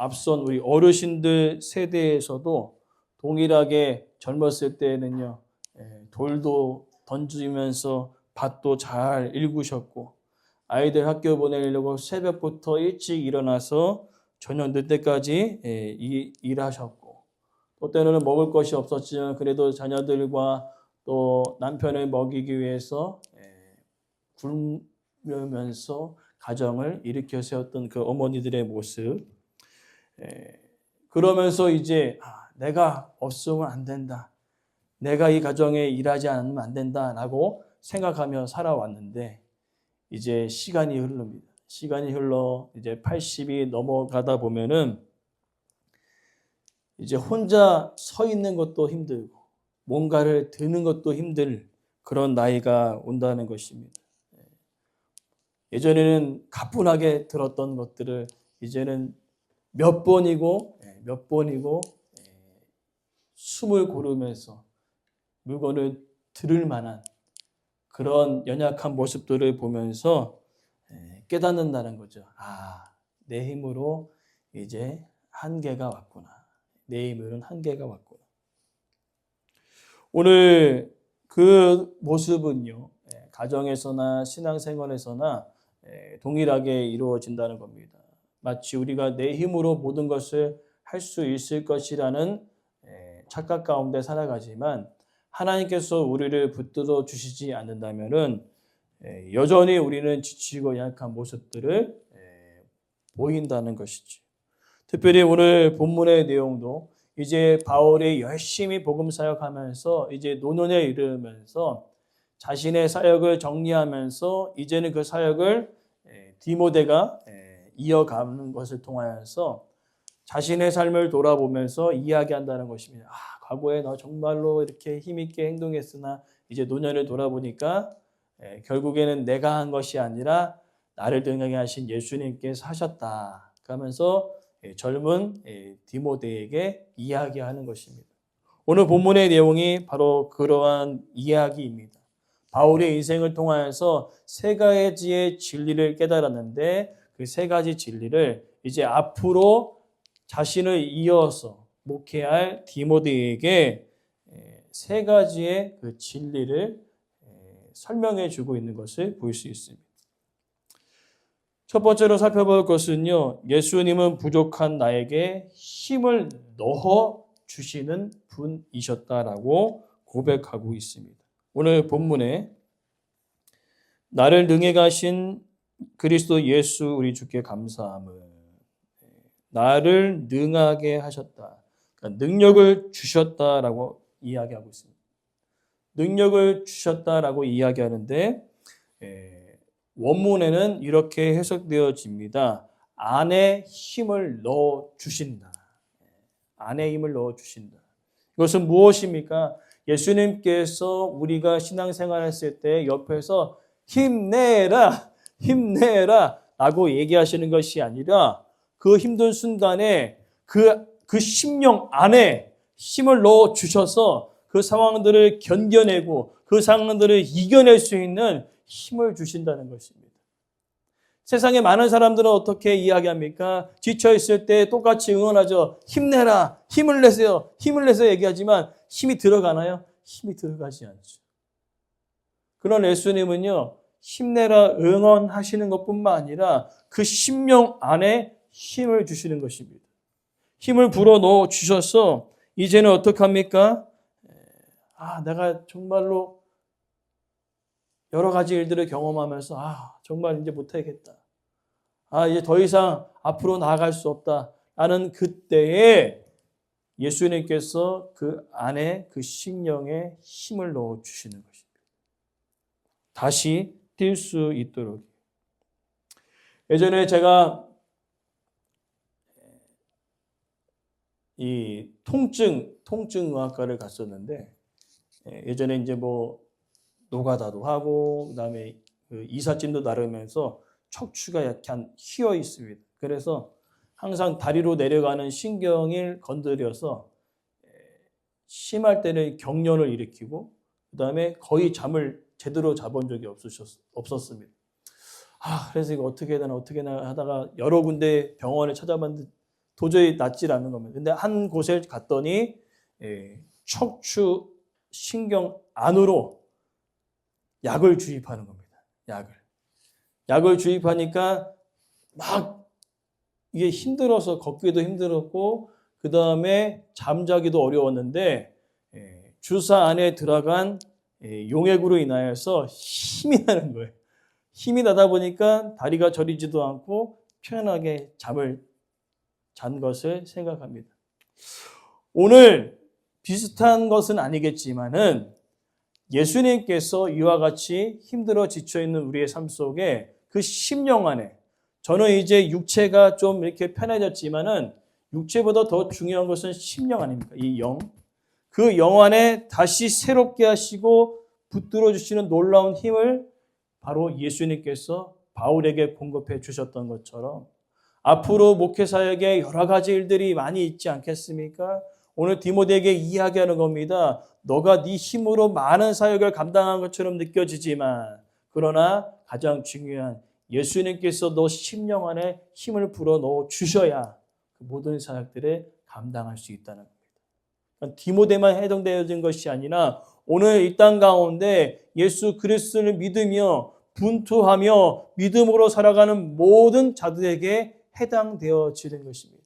앞선 우리 어르신들 세대에서도 동일하게 젊었을 때에는요, 돌도 던지면서 밭도 잘 일구셨고, 아이들 학교 보내려고 새벽부터 일찍 일어나서 저녁 늦게까지 일하셨고, 또 때로는 먹을 것이 없었지만 그래도 자녀들과 또 남편을 먹이기 위해서 굶으면서 가정을 일으켜 세웠던 그 어머니들의 모습, 그러면서 이제 내가 없으면 안 된다, 내가 이 가정에 일하지 않으면 안 된다라고 생각하며 살아왔는데, 이제 시간이 흐릅니다. 시간이 흘러 이제 80이 넘어가다 보면은 이제 혼자 서 있는 것도 힘들고 뭔가를 드는 것도 힘들 그런 나이가 온다는 것입니다. 예전에는 가뿐하게 들었던 것들을 이제는 몇 번이고 숨을 고르면서 물건을 들을 만한 그런 연약한 모습들을 보면서 깨닫는다는 거죠. 내 힘으로 이제 한계가 왔구나. 내 힘으로는 한계가 왔구나. 오늘 그 모습은요, 가정에서나 신앙생활에서나 동일하게 이루어진다는 겁니다. 마치 우리가 내 힘으로 모든 것을 할 수 있을 것이라는 착각 가운데 살아가지만, 하나님께서 우리를 붙들어 주시지 않는다면은 여전히 우리는 지치고 약한 모습들을 보인다는 것이죠. 특별히 오늘 본문의 내용도 이제 바울이 열심히 복음 사역하면서 이제 노년에 이르면서 자신의 사역을 정리하면서 이제는 그 사역을 디모데가 이어가는 것을 통하여서 자신의 삶을 돌아보면서 이야기한다는 것입니다. 과거에 너 정말로 이렇게 힘있게 행동했으나 이제 노년을 돌아보니까 결국에는 내가 한 것이 아니라 나를 등하게 하신 예수님께서 하셨다 하면서 젊은 디모데에게 이야기하는 것입니다. 오늘 본문의 내용이 바로 그러한 이야기입니다. 바울의 인생을 통하여서 세 가지의 진리를 깨달았는데, 그 세 가지 진리를 이제 앞으로 자신을 이어서 목회할 디모데에게 세 가지의 그 진리를 설명해 주고 있는 것을 볼 수 있습니다. 첫 번째로 살펴볼 것은요, 예수님은 부족한 나에게 힘을 넣어 주시는 분이셨다라고 고백하고 있습니다. 오늘 본문에 나를 능히 가신 그리스도 예수 우리 주께 감사함을, 나를 능하게 하셨다, 그러니까 능력을 주셨다라고 이야기하고 있습니다. 능력을 주셨다라고 이야기하는데 원문에는 이렇게 해석되어집니다. 안에 힘을 넣어 주신다. 안에 힘을 넣어 주신다. 이것은 무엇입니까? 예수님께서 우리가 신앙생활 했을 때 옆에서 힘내라, 힘내라 라고 얘기하시는 것이 아니라 그 힘든 순간에 그 심령 안에 힘을 넣어 주셔서 그 상황들을 견뎌내고 그 상황들을 이겨낼 수 있는 힘을 주신다는 것입니다. 세상에 많은 사람들은 어떻게 이야기합니까? 지쳐있을 때 똑같이 응원하죠. 힘내라, 힘을 내세요, 힘을 내세요 얘기하지만 힘이 들어가나요? 힘이 들어가지 않죠. 그런 예수님은요, 힘내라 응원하시는 것뿐만 아니라 그 심령 안에 힘을 주시는 것입니다. 힘을 불어넣어 주셔서 이제는 어떻게 합니까? 내가 정말로 여러 가지 일들을 경험하면서 정말 이제 못하겠다. 이제 더 이상 앞으로 나아갈 수 없다. 라는 그때에 예수님께서 그 안에 그 심령에 힘을 넣어 주시는 것입니다. 다시 뛸 수 있도록. 예전에 제가 이 통증의학과를 갔었는데, 예전에 이제 노가다도 하고 그다음에 그 이삿짐도 나르면서 척추가 약간 휘어 있습니다. 그래서 항상 다리로 내려가는 신경을 건드려서 심할 때는 경련을 일으키고 그다음에 거의 잠을 제대로 자본 적이 없었습니다. 그래서 이거 어떻게 해야 되나 하다가 여러 군데 병원을 찾아봤는데 도저히 낫질 않는 겁니다. 근데 한 곳에 갔더니 척추 신경 안으로 약을 주입하는 겁니다. 약을 주입하니까 막 이게 힘들어서 걷기도 힘들었고 그 다음에 잠자기도 어려웠는데 주사 안에 들어간 용액으로 인하여서 힘이 나는 거예요. 힘이 나다 보니까 다리가 저리지도 않고 편안하게 잠을 잔 것을 생각합니다. 오늘 비슷한 것은 아니겠지만은 예수님께서 이와 같이 힘들어 지쳐있는 우리의 삶 속에 그 심령 안에 저는 이제 육체가 좀 이렇게 편해졌지만은 육체보다 더 중요한 것은 심령 아닙니까? 이 영. 그 영 안에 다시 새롭게 하시고 붙들어 주시는 놀라운 힘을 바로 예수님께서 바울에게 공급해 주셨던 것처럼 앞으로 목회사역에 여러 가지 일들이 많이 있지 않겠습니까? 오늘 디모데에게 이야기하는 겁니다. 너가 네 힘으로 많은 사역을 감당한 것처럼 느껴지지만 그러나 가장 중요한 예수님께서 너 심령 안에 힘을 불어넣어 주셔야 그 모든 사역들을 감당할 수 있다는 겁니다. 그러니까 디모데만 해당되어진 것이 아니라 오늘 이 땅 가운데 예수 그리스도를 믿으며 분투하며 믿음으로 살아가는 모든 자들에게 해당되어지는 것입니다.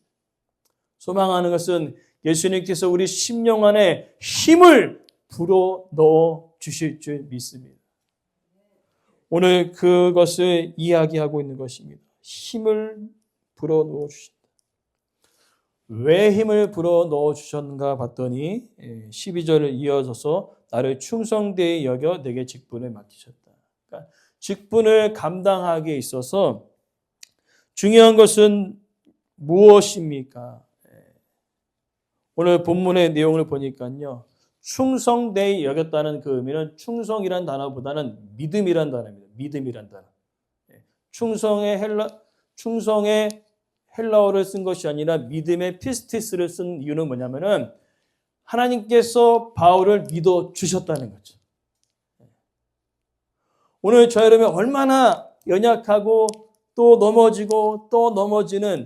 소망하는 것은 예수님께서 우리 심령 안에 힘을 불어넣어 주실 줄 믿습니다. 오늘 그것을 이야기하고 있는 것입니다. 힘을 불어넣어 주신다. 왜 힘을 불어넣어 주셨는가 봤더니 12절을 이어져서 나를 충성되이 여겨 내게 직분을 맡기셨다. 그러니까 직분을 감당하기에 있어서 중요한 것은 무엇입니까? 오늘 본문의 내용을 보니까요. 충성되이 여겼다는 그 의미는 충성이란 단어보다는 믿음이란 단어입니다. 믿음이란 단어. 충성의 헬라어를 쓴 것이 아니라 믿음의 피스티스를 쓴 이유는 뭐냐면은 하나님께서 바울을 믿어 주셨다는 거죠. 오늘 저 여러분이 얼마나 연약하고 또 넘어지고 또 넘어지는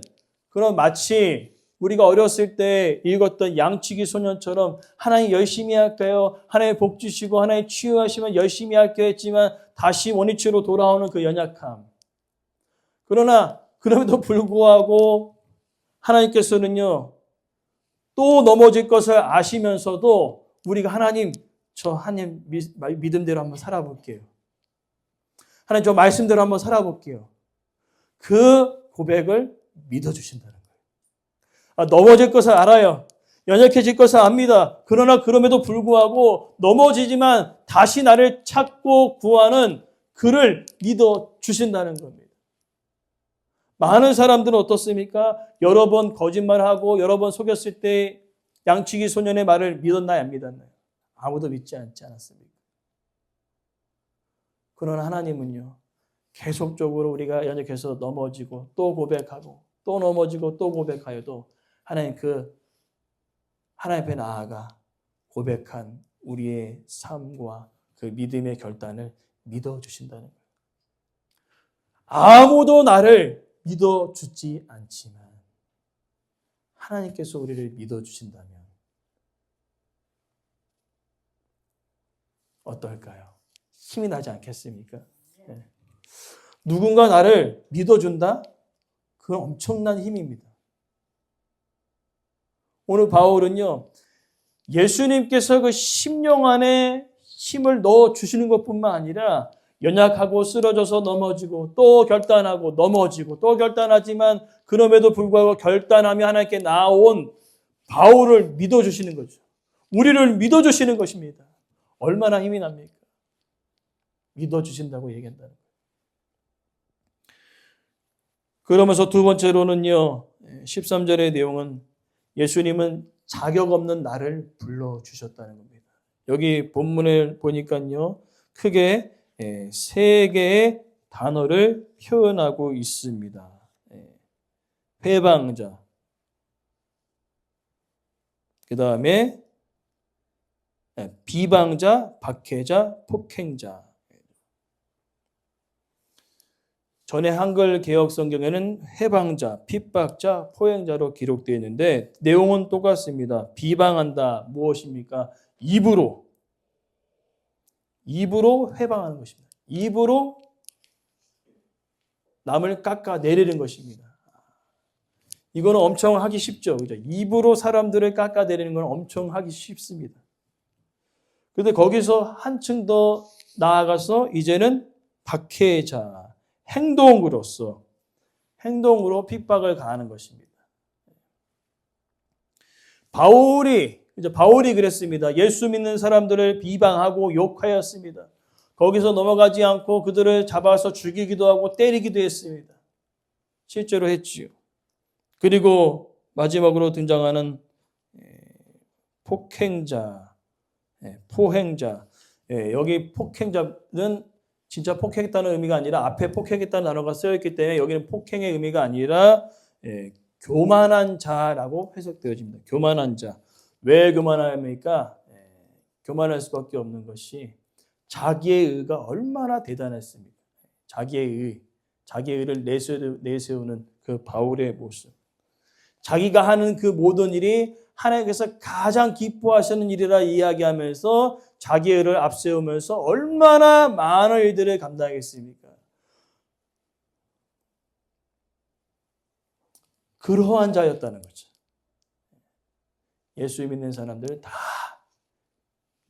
그런 마치 우리가 어렸을 때 읽었던 양치기 소년처럼 하나님 열심히 할까요? 하나님 복 주시고 하나님 치유하시면 열심히 할게요 했지만 다시 원위치로 돌아오는 그 연약함. 그러나 그럼에도 불구하고 하나님께서는요. 또 넘어질 것을 아시면서도 우리가 하나님 믿음대로 한번 살아볼게요. 하나님 저 말씀대로 한번 살아볼게요. 그 고백을 믿어주신다는 거예요. 넘어질 것을 알아요. 연약해질 것을 압니다. 그러나 그럼에도 불구하고 넘어지지만 다시 나를 찾고 구하는 그를 믿어주신다는 겁니다. 많은 사람들은 어떻습니까? 여러 번 거짓말하고 여러 번 속였을 때 양치기 소년의 말을 믿었나요? 안 믿었나요? 아무도 믿지 않지 않았습니까? 그러나 하나님은요. 계속적으로 우리가 연약해서 넘어지고 또 고백하고 또 넘어지고 또 고백하여도 하나님 하나님 앞에 나아가 고백한 우리의 삶과 그 믿음의 결단을 믿어주신다는 거예요. 아무도 나를 믿어주지 않지만 하나님께서 우리를 믿어주신다면 어떨까요? 힘이 나지 않겠습니까? 네. 누군가 나를 믿어준다? 그건 엄청난 힘입니다. 오늘 바울은요, 예수님께서 그 심령 안에 힘을 넣어주시는 것뿐만 아니라 연약하고 쓰러져서 넘어지고 또 결단하고 넘어지고 또 결단하지만 그럼에도 불구하고 결단하며 하나님께 나아온 바울을 믿어주시는 거죠. 우리를 믿어주시는 것입니다. 얼마나 힘이 납니까? 믿어주신다고 얘기한다는 거예요. 그러면서 두 번째로는요. 13절의 내용은 예수님은 자격 없는 나를 불러주셨다는 겁니다. 여기 본문을 보니까요. 크게 세 개의 단어를 표현하고 있습니다. 회방자, 그 다음에 비방자, 박해자, 폭행자. 전에 한글 개역 성경에는 해방자, 핍박자, 포행자로 기록되어 있는데 내용은 똑같습니다. 비방한다. 무엇입니까? 입으로 해방하는 것입니다. 입으로 남을 깎아내리는 것입니다. 이거는 엄청 하기 쉽죠. 그죠? 입으로 사람들을 깎아내리는 건 엄청 하기 쉽습니다. 그런데 거기서 한층 더 나아가서 이제는 박해자, 행동으로 핍박을 가하는 것입니다. 바울이 그랬습니다. 예수 믿는 사람들을 비방하고 욕하였습니다. 거기서 넘어가지 않고 그들을 잡아서 죽이기도 하고 때리기도 했습니다. 실제로 했지요. 그리고 마지막으로 등장하는 폭행자, 포행자. 여기 폭행자는 진짜 폭행했다는 의미가 아니라 앞에 폭행했다는 단어가 쓰여있기 때문에 여기는 폭행의 의미가 아니라 교만한 자라고 해석되어집니다. 교만한 자. 왜 교만합니까? 교만할 수밖에 없는 것이 자기의 의가 얼마나 대단했습니까? 자기의 의를 내세우는 그 바울의 모습. 자기가 하는 그 모든 일이 하나님께서 가장 기뻐하시는 일이라 이야기하면서 자기의 의를 앞세우면서 얼마나 많은 일들을 감당했습니까? 그러한 자였다는 거죠. 예수 믿는 사람들 다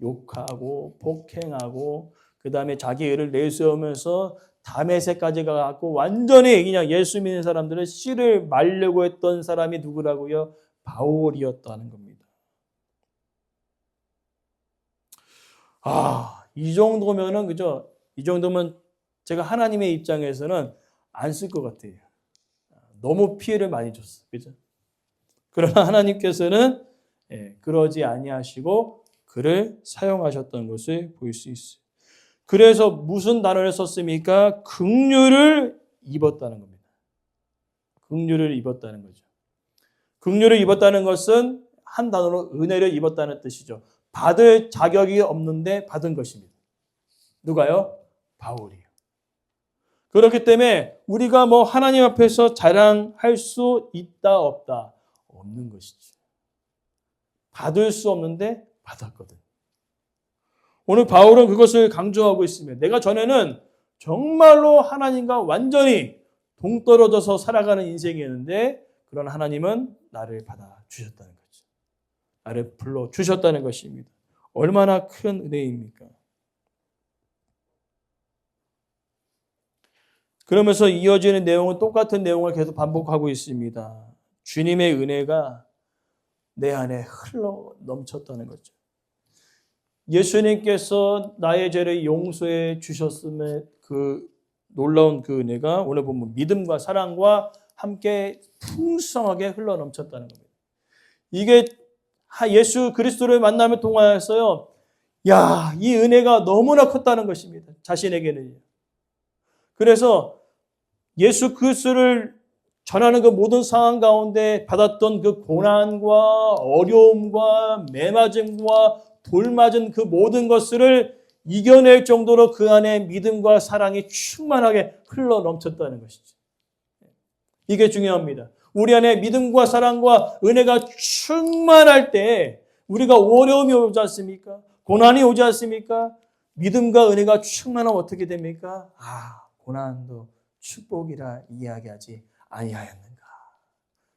욕하고 폭행하고 그 다음에 자기 의를 내세우면서 다메섹까지 가고 완전히 그냥 예수 믿는 사람들을 씨를 말려고 했던 사람이 누구라고요? 바울이었다는 겁니다. 이 정도면은 그죠? 이 정도면 제가 하나님의 입장에서는 안 쓸 것 같아요. 너무 피해를 많이 줬어, 그죠? 그러나 하나님께서는 그러지 아니하시고 그를 사용하셨던 것을 볼 수 있어요. 그래서 무슨 단어를 썼습니까? 긍휼을 입었다는 겁니다. 긍휼을 입었다는 거죠. 긍휼을 입었다는 것은 한 단어로 은혜를 입었다는 뜻이죠. 받을 자격이 없는데 받은 것입니다. 누가요? 바울이요. 그렇기 때문에 우리가 하나님 앞에서 자랑할 수 있다 없다? 없는 것이죠. 받을 수 없는데 받았거든. 오늘 바울은 그것을 강조하고 있습니다. 내가 전에는 정말로 하나님과 완전히 동떨어져서 살아가는 인생이었는데 그런 하나님은 나를 받아주셨다는 거죠. 나를 불러주셨다는 것입니다. 얼마나 큰 은혜입니까? 그러면서 이어지는 내용은 똑같은 내용을 계속 반복하고 있습니다. 주님의 은혜가 내 안에 흘러 넘쳤다는 거죠. 예수님께서 나의 죄를 용서해 주셨음에 그 놀라운 그 은혜가 오늘 보면 믿음과 사랑과 함께 풍성하게 흘러 넘쳤다는 겁니다. 이게 예수 그리스도를 만남을 통하여서요. 이 은혜가 너무나 컸다는 것입니다. 자신에게는요. 그래서 예수 그리스도를 전하는 그 모든 상황 가운데 받았던 그 고난과 어려움과 매맞음과 돌맞은 그 모든 것을 이겨낼 정도로 그 안에 믿음과 사랑이 충만하게 흘러 넘쳤다는 것이죠. 이게 중요합니다. 우리 안에 믿음과 사랑과 은혜가 충만할 때 우리가 어려움이 오지 않습니까? 고난이 오지 않습니까? 믿음과 은혜가 충만하면 어떻게 됩니까? 고난도 축복이라 이야기하지 아니하였는가.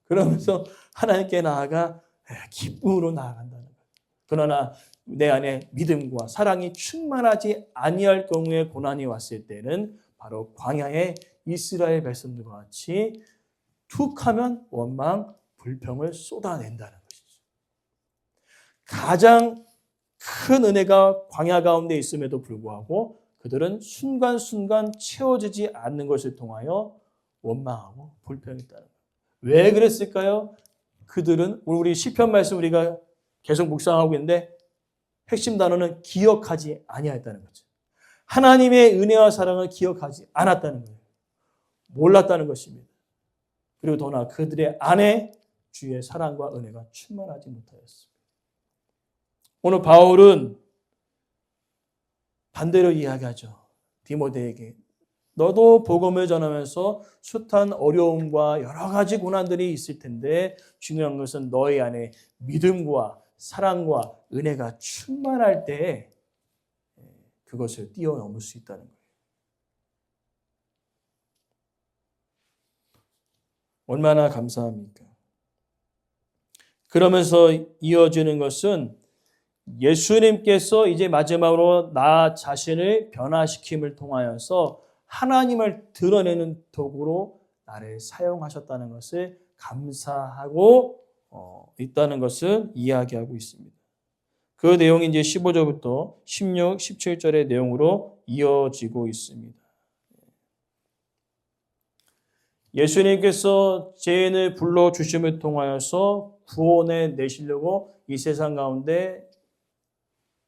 그러면서 하나님께 나아가 기쁨으로 나아간다는 거예요. 그러나 내 안에 믿음과 사랑이 충만하지 아니할 경우에 고난이 왔을 때는 바로 광야의 이스라엘 백성들과 같이 툭 하면 원망, 불평을 쏟아낸다는 것이죠. 가장 큰 은혜가 광야 가운데 있음에도 불구하고 그들은 순간순간 채워지지 않는 것을 통하여 원망하고 불평했다는 거예요. 왜 그랬을까요? 그들은 우리 시편 말씀 우리가 계속 묵상하고 있는데 핵심 단어는 기억하지 아니하였다는 거죠. 하나님의 은혜와 사랑을 기억하지 않았다는 거예요. 몰랐다는 것입니다. 그리고 더 나아 그들의 안에 주의 사랑과 은혜가 충만하지 못하였습니다. 오늘 바울은 반대로 이야기하죠. 디모데에게 너도 복음을 전하면서 숱한 어려움과 여러 가지 고난들이 있을 텐데 중요한 것은 너희 안에 믿음과 사랑과 은혜가 충만할 때 그것을 뛰어넘을 수 있다는 거예요. 얼마나 감사합니까? 그러면서 이어지는 것은 예수님께서 이제 마지막으로 나 자신을 변화시킴을 통하여서 하나님을 드러내는 도구로 나를 사용하셨다는 것을 감사하고 있다는 것을 이야기하고 있습니다. 그 내용이 이제 15절부터 16, 17절의 내용으로 이어지고 있습니다. 예수님께서 죄인을 불러주심을 통하여서 구원해 내시려고 이 세상 가운데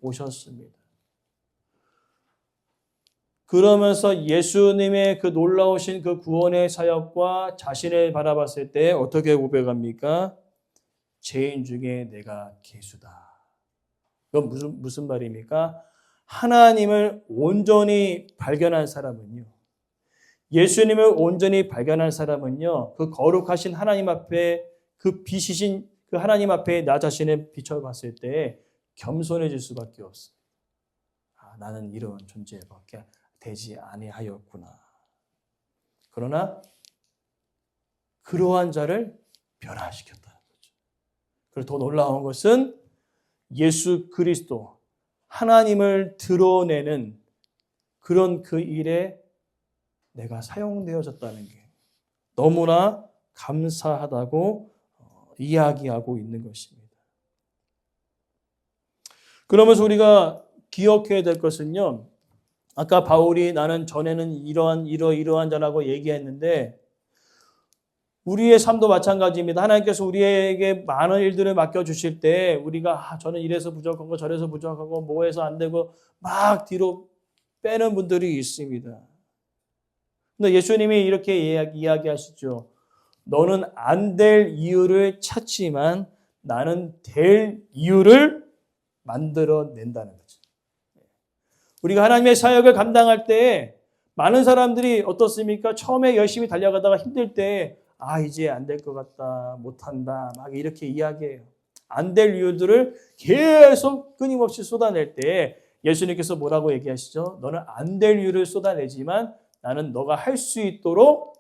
오셨습니다. 그러면서 예수님의 그 놀라우신 그 구원의 사역과 자신을 바라봤을 때 어떻게 고백합니까? 죄인 중에 내가 괴수다. 그건 무슨 말입니까? 하나님을 온전히 발견한 사람은요. 예수님을 온전히 발견한 사람은요. 그 거룩하신 하나님 앞에 그 빛이신 그 하나님 앞에 나 자신을 비춰봤을 때 겸손해질 수밖에 없어요. 아, 나는 이런 존재밖에 되지 아니하였구나. 그러나 그러한 자를 변화시켰다는 거죠. 그리고 더 놀라운 것은 예수 그리스도 하나님을 드러내는 그런 그 일에 내가 사용되어졌다는 게 너무나 감사하다고 이야기하고 있는 것입니다. 그러면서 우리가 기억해야 될 것은요. 아까 바울이 나는 전에는 이러한 자라고 얘기했는데 우리의 삶도 마찬가지입니다. 하나님께서 우리에게 많은 일들을 맡겨주실 때 우리가 저는 이래서 부족하고 저래서 부족하고 뭐해서 안 되고 막 뒤로 빼는 분들이 있습니다. 근데 예수님이 이렇게 이야기하시죠. 너는 안 될 이유를 찾지만 나는 될 이유를 만들어낸다는 거죠. 우리가 하나님의 사역을 감당할 때 많은 사람들이 어떻습니까? 처음에 열심히 달려가다가 힘들 때 이제 안 될 것 같다, 못한다 막 이렇게 이야기해요. 안 될 이유들을 계속 끊임없이 쏟아낼 때 예수님께서 뭐라고 얘기하시죠? 너는 안 될 이유를 쏟아내지만 나는 너가 할 수 있도록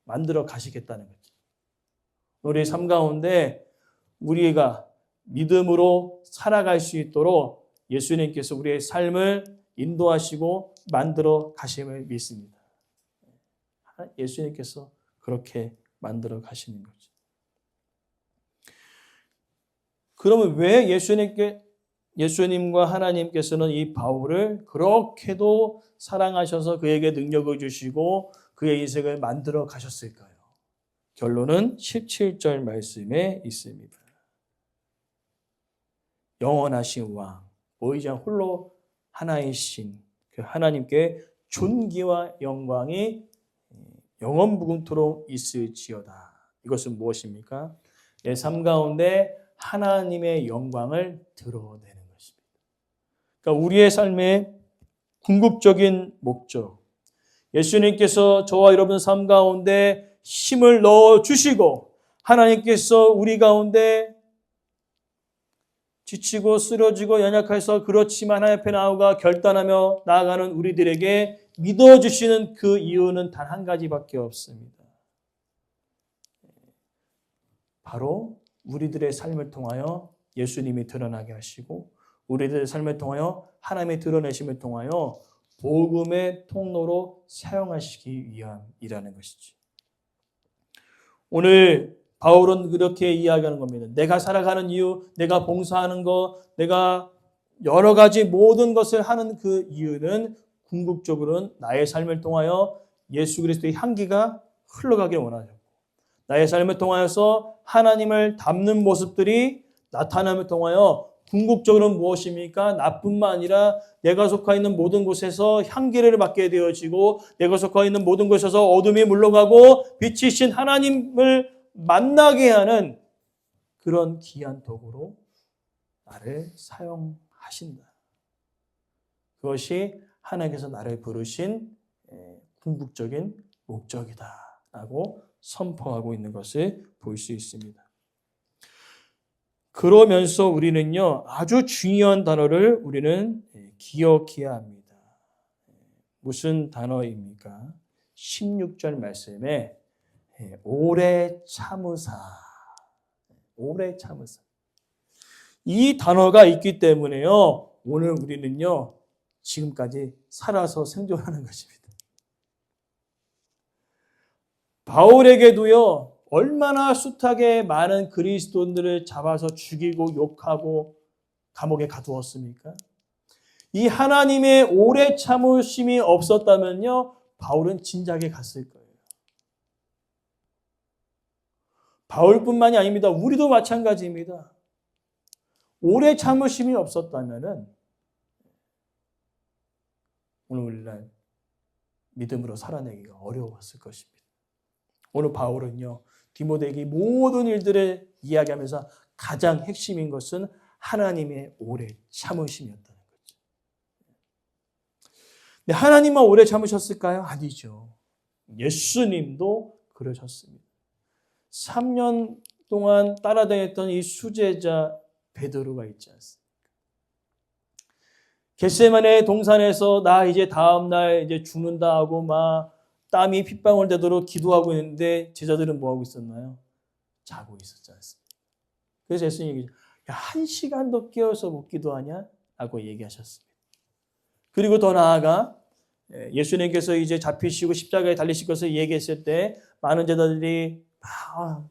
만들어 가시겠다는 거죠. 우리 삶 가운데 우리가 믿음으로 살아갈 수 있도록 예수님께서 우리의 삶을 인도하시고 만들어 가심을 믿습니다. 예수님께서 그렇게 만들어 가시는 거죠. 그러면 왜 예수님과 하나님께서는 이 바울을 그렇게도 사랑하셔서 그에게 능력을 주시고 그의 인생을 만들어 가셨을까요? 결론은 17절 말씀에 있습니다. 영원하신 왕, 보이지 않는 홀로 하나이신 그 하나님께 존귀와 영광이 영원무궁토록 있을지어다. 이것은 무엇입니까? 내 삶 가운데 하나님의 영광을 드러내는 것입니다. 그러니까 우리의 삶의 궁극적인 목적, 예수님께서 저와 여러분 삶 가운데 힘을 넣어주시고 하나님께서 우리 가운데 지치고 쓰러지고 연약해서 그렇지만 하나님 앞에 나아가 결단하며 나아가는 우리들에게 믿어주시는 그 이유는 단 한 가지밖에 없습니다. 바로 우리들의 삶을 통하여 예수님이 드러나게 하시고 우리들의 삶을 통하여 하나님의 드러내심을 통하여 복음의 통로로 사용하시기 위함이라는 것이죠. 오늘 바울은 그렇게 이야기하는 겁니다. 내가 살아가는 이유, 내가 봉사하는 것, 내가 여러 가지 모든 것을 하는 그 이유는 궁극적으로는 나의 삶을 통하여 예수 그리스도의 향기가 흘러가길 원하죠. 나의 삶을 통하여서 하나님을 닮는 모습들이 나타남을 통하여 궁극적으로는 무엇입니까? 나뿐만 아니라 내가 속하 있는 모든 곳에서 향기를 맡게 되어지고 내가 속하 있는 모든 곳에서 어둠이 물러가고 빛이신 하나님을 만나게 하는 그런 귀한 도구로 나를 사용하신다. 그것이 하나님께서 나를 부르신 궁극적인 목적이다라고 선포하고 있는 것을 볼 수 있습니다. 그러면서 우리는요, 아주 중요한 단어를 우리는 기억해야 합니다. 무슨 단어입니까? 16절 말씀에 오래 참으사. 오래 참으사. 이 단어가 있기 때문에요, 오늘 우리는요, 지금까지 살아서 생존하는 것입니다. 바울에게도요, 얼마나 숱하게 많은 그리스도인들을 잡아서 죽이고 욕하고 감옥에 가두었습니까? 이 하나님의 오래 참으심이 없었다면요, 바울은 진작에 갔을 거예요. 바울뿐만이 아닙니다. 우리도 마찬가지입니다. 오래 참으심이 없었다면은 오늘날 믿음으로 살아내기가 어려웠을 것입니다. 오늘 바울은요, 디모데에게 모든 일들을 이야기하면서 가장 핵심인 것은 하나님의 오래 참으심이었다는 거죠. 근데 하나님만 오래 참으셨을까요? 아니죠. 예수님도 그러셨습니다. 3년 동안 따라다녔던 이 수제자 베드로가 있지 않습니까? 겟세마네 동산에서 나 이제 다음 날 이제 죽는다 하고 막 땀이 핏방울 되도록 기도하고 있는데 제자들은 뭐 하고 있었나요? 자고 있었지 않습니까? 그래서 예수님이 야, 1시간도 깨어서 못 기도하냐? 라고 얘기하셨습니다. 그리고 더 나아가 예수님께서 이제 잡히시고 십자가에 달리실 것을 얘기했을 때 많은 제자들이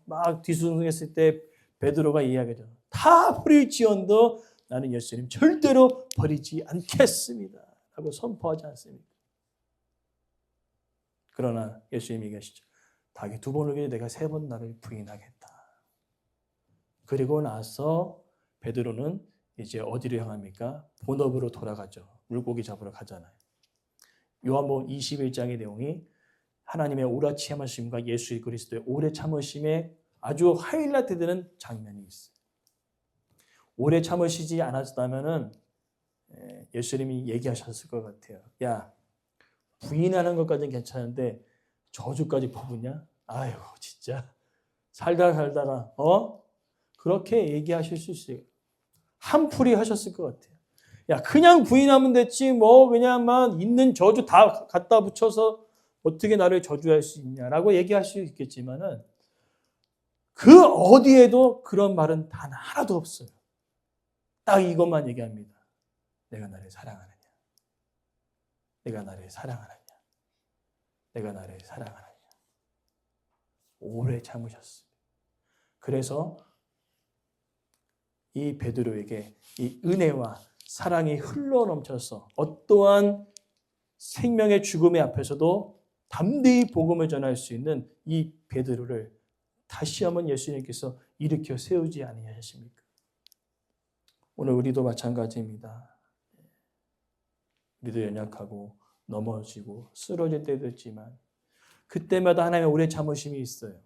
막 뒤숭숭했을 때 베드로가 이야기하죠. 다 버릴지언도 나는 예수님 절대로 버리지 않겠습니다. 라고 선포하지 않습니까? 그러나 예수님이 얘기하시죠. 닭이 2번 울기에 내가 3번 나를 부인하겠다. 그리고 나서 베드로는 이제 어디로 향합니까? 본업으로 돌아가죠. 물고기 잡으러 가잖아요. 요한복음 21장의 내용이 하나님의 오래 참으심과 예수 그리스도의 오래 참으심에 아주 하이라이트 되는 장면이 있어요. 오래 참으시지 않았다면은 예수님이 얘기하셨을 것 같아요. 야, 부인하는 것까지는 괜찮은데 저주까지 퍼붓냐? 아이고 진짜 살다가 그렇게 얘기하실 수 있어요. 한풀이 하셨을 것 같아요. 야, 그냥 부인하면 됐지 뭐 그냥만 있는 저주 다 갖다 붙여서 어떻게 나를 저주할 수 있냐라고 얘기할 수 있겠지만은 그 어디에도 그런 말은 단 하나도 없어요. 딱 이것만 얘기합니다. 내가 나를 사랑하느냐? 내가 나를 사랑하느냐? 내가 나를 사랑하느냐? 오래 참으셨습니다. 그래서 이 베드로에게 이 은혜와 사랑이 흘러넘쳐서 어떠한 생명의 죽음의 앞에서도 담대히 복음을 전할 수 있는 이 베드로를 다시 한번 예수님께서 일으켜 세우지 아니하십니까? 오늘 우리도 마찬가지입니다. 우리도 연약하고 넘어지고 쓰러질 때도 있지만 그때마다 하나님의 오래 참으심이 있어요.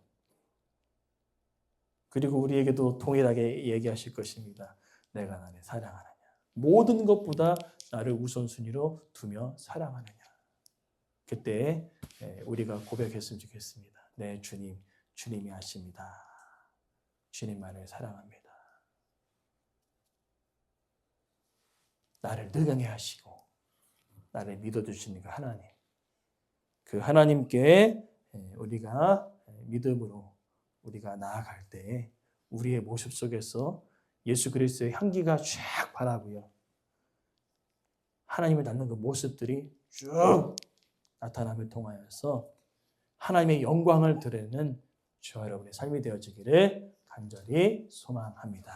그리고 우리에게도 동일하게 얘기하실 것입니다. 내가 나를 사랑하느냐. 모든 것보다 나를 우선순위로 두며 사랑하느냐. 그때 우리가 고백했으면 좋겠습니다. 네, 주님, 주님이 아십니다. 주님만을 사랑합니다. 나를 능하게 하시고 나를 믿어주시는 그 하나님. 그 하나님께 우리가 믿음으로 우리가 나아갈 때 우리의 모습 속에서 예수 그리스도의 향기가 쫙 바라고요. 하나님을 닮는 그 모습들이 쭉 나타남을 통하여서 하나님의 영광을 드리는 저와 여러분의 삶이 되어지기를 간절히 소망합니다.